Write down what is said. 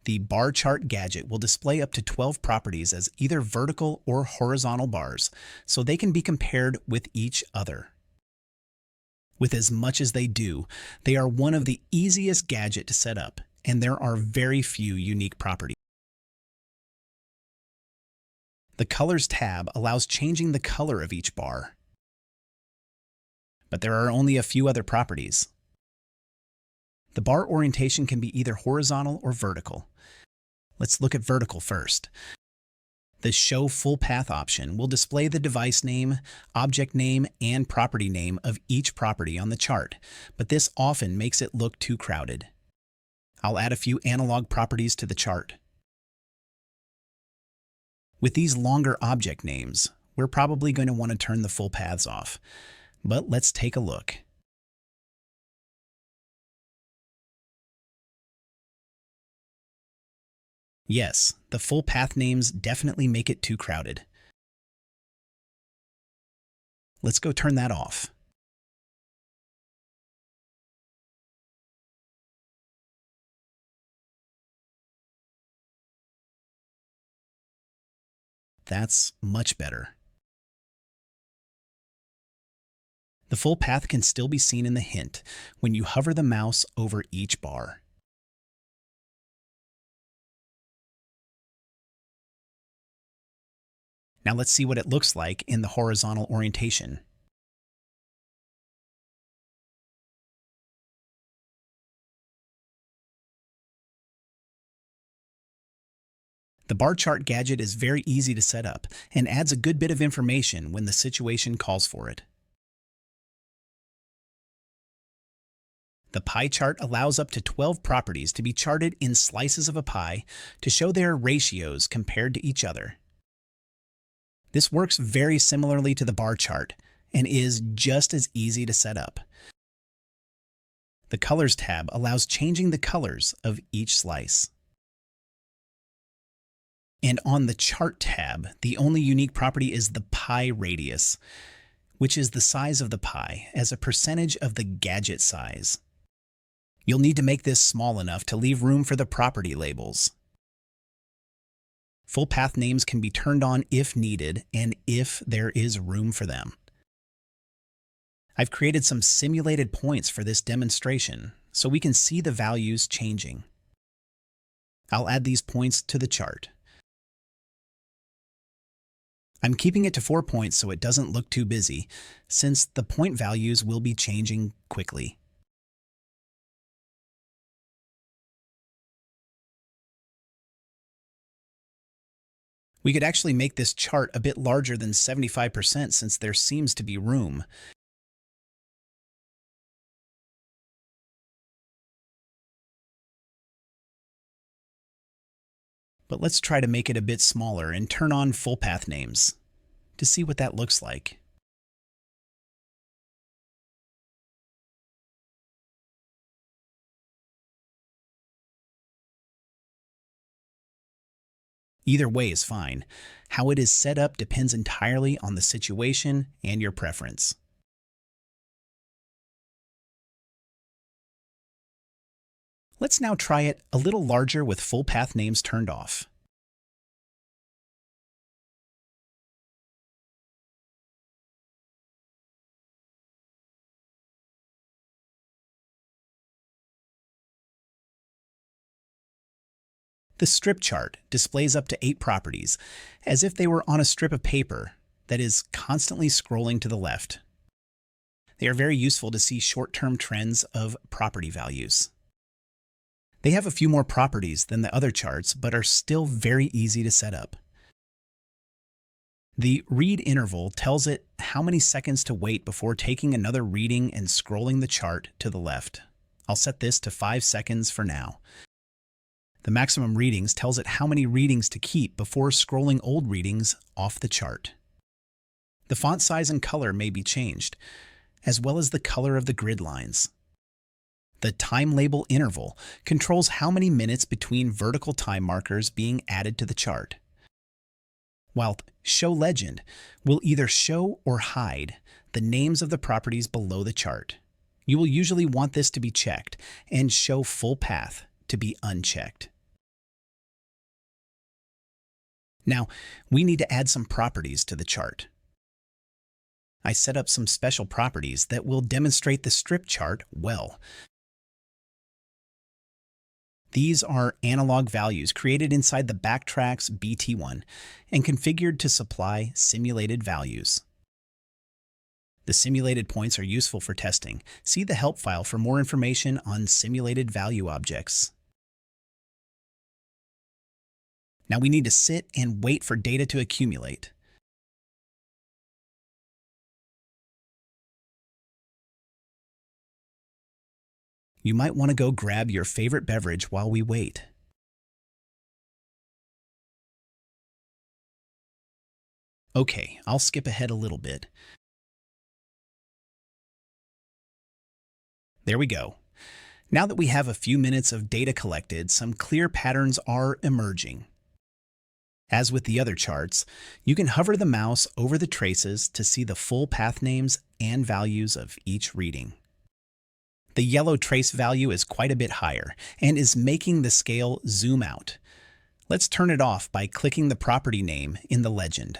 The bar chart gadget will display up to 12 properties as either vertical or horizontal bars, so they can be compared with each other. With as much as they do, they are one of the easiest gadgets to set up, and there are very few unique properties. The Colors tab allows changing the color of each bar, but there are only a few other properties. The bar orientation can be either horizontal or vertical. Let's look at vertical first. The Show Full Path option will display the device name, object name, and property name of each property on the chart, but this often makes it look too crowded. I'll add a few analog properties to the chart. With these longer object names, we're probably going to want to turn the full paths off, but let's take a look. Yes, the full path names definitely make it too crowded. Let's go turn that off. That's much better. The full path can still be seen in the hint when you hover the mouse over each bar. Now let's see what it looks like in the horizontal orientation. The bar chart gadget is very easy to set up and adds a good bit of information when the situation calls for it. The pie chart allows up to 12 properties to be charted in slices of a pie to show their ratios compared to each other. This works very similarly to the bar chart and is just as easy to set up. The Colors tab allows changing the colors of each slice. And on the Chart tab, the only unique property is the pie radius, which is the size of the pie as a percentage of the gadget size. You'll need to make this small enough to leave room for the property labels. Full path names can be turned on if needed and if there is room for them. I've created some simulated points for this demonstration so we can see the values changing. I'll add these points to the chart. I'm keeping it to 4 points so it doesn't look too busy, since the point values will be changing quickly. We could actually make this chart a bit larger than 75% since there seems to be room. But let's try to make it a bit smaller and turn on full path names to see what that looks like. Either way is fine. How it is set up depends entirely on the situation and your preference. Let's now try it a little larger with full path names turned off. The strip chart displays up to 8 properties, as if they were on a strip of paper that is constantly scrolling to the left. They are very useful to see short-term trends of property values. They have a few more properties than the other charts, but are still very easy to set up. The read interval tells it how many seconds to wait before taking another reading and scrolling the chart to the left. I'll set this to 5 seconds for now. The maximum readings tells it how many readings to keep before scrolling old readings off the chart. The font size and color may be changed, as well as the color of the grid lines. The time label interval controls how many minutes between vertical time markers being added to the chart, while Show Legend will either show or hide the names of the properties below the chart. You will usually want this to be checked and Show Full Path to be unchecked. Now, we need to add some properties to the chart. I set up some special properties that will demonstrate the strip chart well. These are analog values created inside the Backtrack's BT-1 and configured to supply simulated values. The simulated points are useful for testing. See the help file for more information on simulated value objects. Now we need to sit and wait for data to accumulate. You might want to go grab your favorite beverage while we wait. Okay, I'll skip ahead a little bit. There we go. Now that we have a few minutes of data collected, some clear patterns are emerging. As with the other charts, you can hover the mouse over the traces to see the full path names and values of each reading. The yellow trace value is quite a bit higher and is making the scale zoom out. Let's turn it off by clicking the property name in the legend.